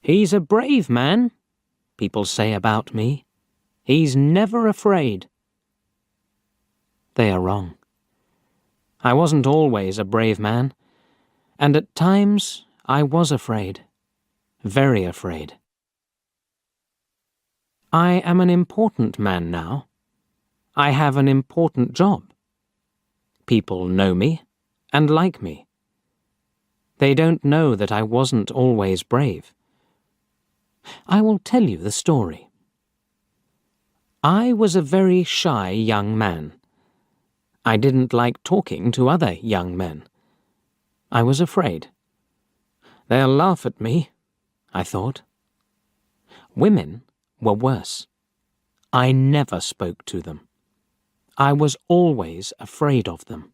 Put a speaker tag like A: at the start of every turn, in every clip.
A: "He's a brave man," people say about me. "He's never afraid." They are wrong. I wasn't always a brave man, and at times I was afraid, very afraid. I am an important man now. I have an important job. People know me and like me. They don't know that I wasn't always brave. I will tell you the story. I was a very shy young man. I didn't like talking to other young men. I was afraid. They'll laugh at me, I thought. Women were worse. I never spoke to them. I was always afraid of them.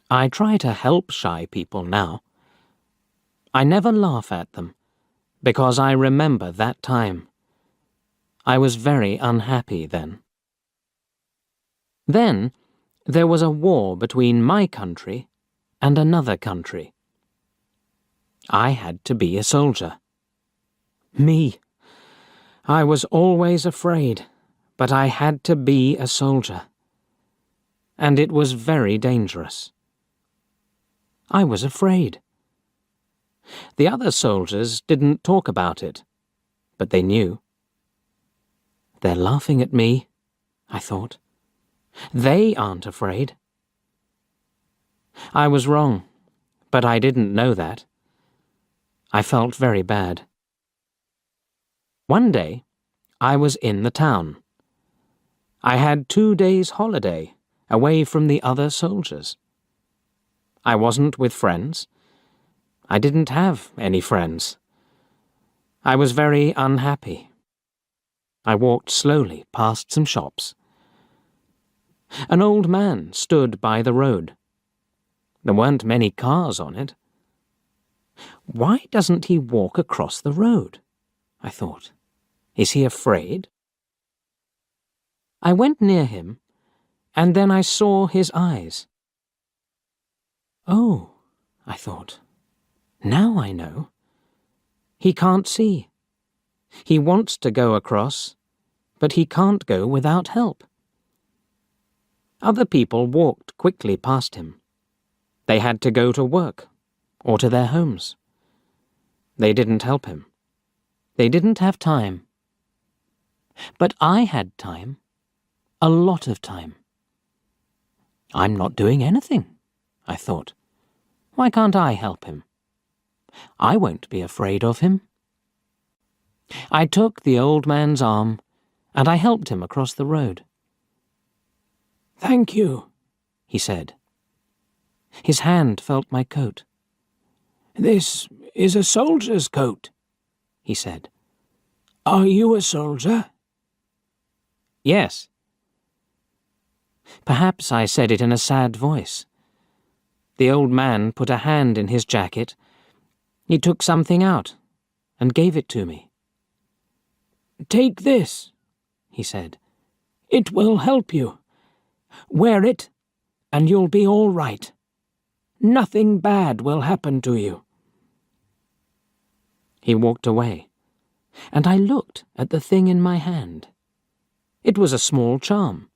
A: I try to help shy people now. I never laugh at them, because I remember that time. I was very unhappy then. Then there was a war between my country and another country. I had to be a soldier. Me! I was always afraid, but I had to be a soldier. And it was very dangerous. I was afraid. The other soldiers didn't talk about it, but they knew. They're laughing at me, I thought. They aren't afraid. I was wrong, but I didn't know that. I felt very bad. One day, I was in the town. I had 2 days' holiday away from the other soldiers. I wasn't with friends. I didn't have any friends. I was very unhappy. I walked slowly past some shops. An old man stood by the road. There weren't many cars on it. Why doesn't he walk across the road? I thought. Is he afraid? I went near him, and then I saw his eyes. Oh, I thought. Now I know. He can't see. He wants to go across, but he can't go without help. Other people walked quickly past him. They had to go to work or to their homes. They didn't help him. They didn't have time. But I had time, a lot of time. I'm not doing anything, I thought. Why can't I help him? I won't be afraid of him. I took the old man's arm, and I helped him across the road. "Thank you," he said. His hand felt my coat. "This is a soldier's coat," he said. "Are you a soldier?" "Yes." Perhaps I said it in a sad voice. The old man put a hand in his jacket. He took something out and gave it to me. "Take this," he said. "It will help you. Wear it, and you'll be all right. Nothing bad will happen to you." He walked away, and I looked at the thing in my hand. It was a small charm.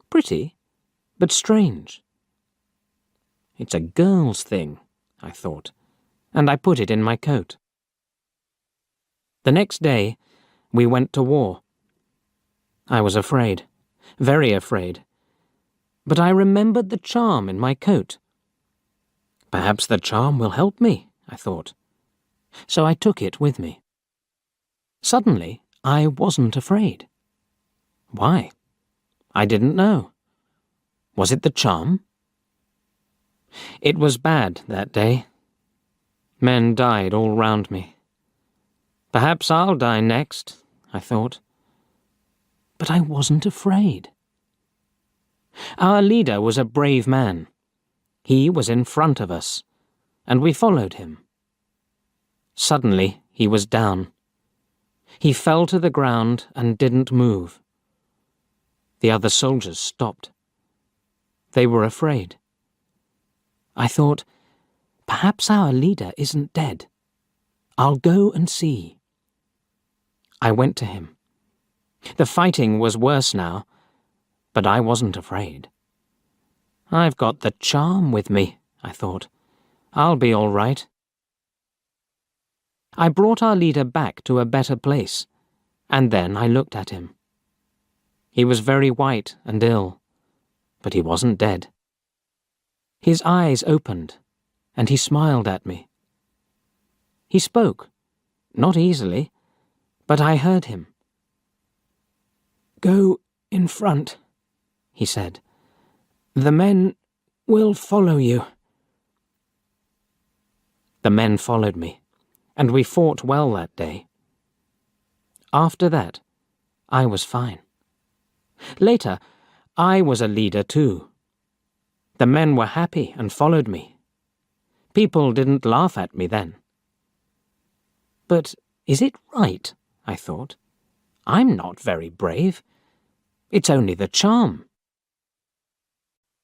A: Pretty, but strange. It's a girl's thing, I thought, and I put it in my coat. The next day, we went to war. I was afraid, very afraid, but I remembered the charm in my coat. Perhaps the charm will help me, I thought. So I took it with me. Suddenly, I wasn't afraid. Why? I didn't know. Was it the charm? It was bad that day. Men died all round me. Perhaps I'll die next, I thought. But I wasn't afraid. Our leader was a brave man. He was in front of us, and we followed him. Suddenly, he was down. He fell to the ground and didn't move. The other soldiers stopped. They were afraid. I thought, perhaps our leader isn't dead. I'll go and see. I went to him. The fighting was worse now, but I wasn't afraid. I've got the charm with me, I thought. I'll be all right. I brought our leader back to a better place, and then I looked at him. He was very white and ill, but he wasn't dead. His eyes opened, and he smiled at me. He spoke, not easily, but I heard him. "Go in front," he said. "The men will follow you." The men followed me, and we fought well that day. After that, I was fine. Later, I was a leader too. The men were happy and followed me. People didn't laugh at me then. But is it right? I thought. I'm not very brave. It's only the charm.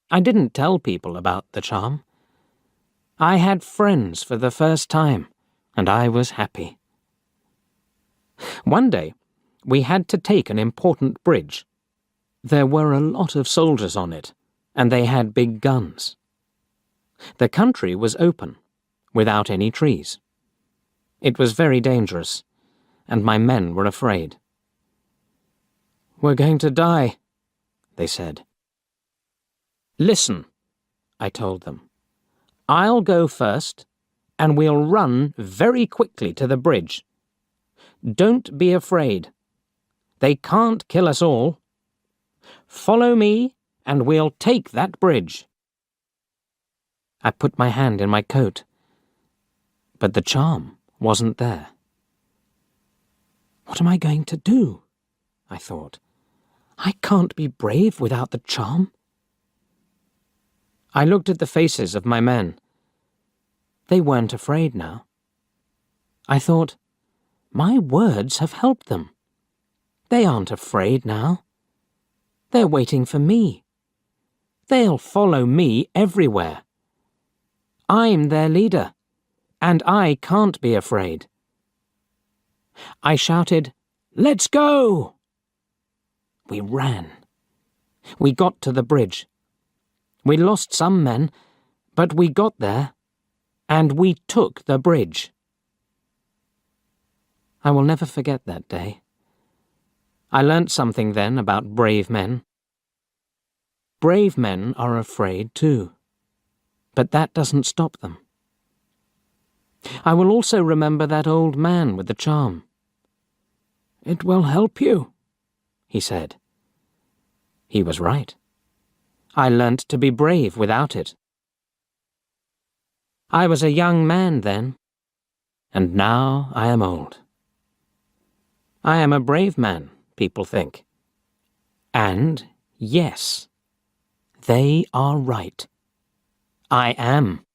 A: I didn't tell people about the charm. I had friends for the first time, and I was happy. One day, we had to take an important bridge. There were a lot of soldiers on it, and they had big guns. The country was open, without any trees. It was very dangerous, and my men were afraid. "We're going to die," they said. "Listen," I told them. "I'll go first, and we'll run very quickly to the bridge. Don't be afraid. They can't kill us all. Follow me, and we'll take that bridge." I put my hand in my coat, but the charm wasn't there. What am I going to do? I thought. I can't be brave without the charm. I looked at the faces of my men. They weren't afraid now. I thought, my words have helped them. They aren't afraid now. They're waiting for me. They'll follow me everywhere. I'm their leader, and I can't be afraid. I shouted, "Let's go!" We ran. We got to the bridge. We lost some men, but we got there, and we took the bridge. I will never forget that day. I learnt something then about brave men. Brave men are afraid too, but that doesn't stop them. I will also remember that old man with the charm. "It will help you," he said. He was right. I learnt to be brave without it. I was a young man then, and now I am old. I am a brave man, people think. And yes, they are right. I am.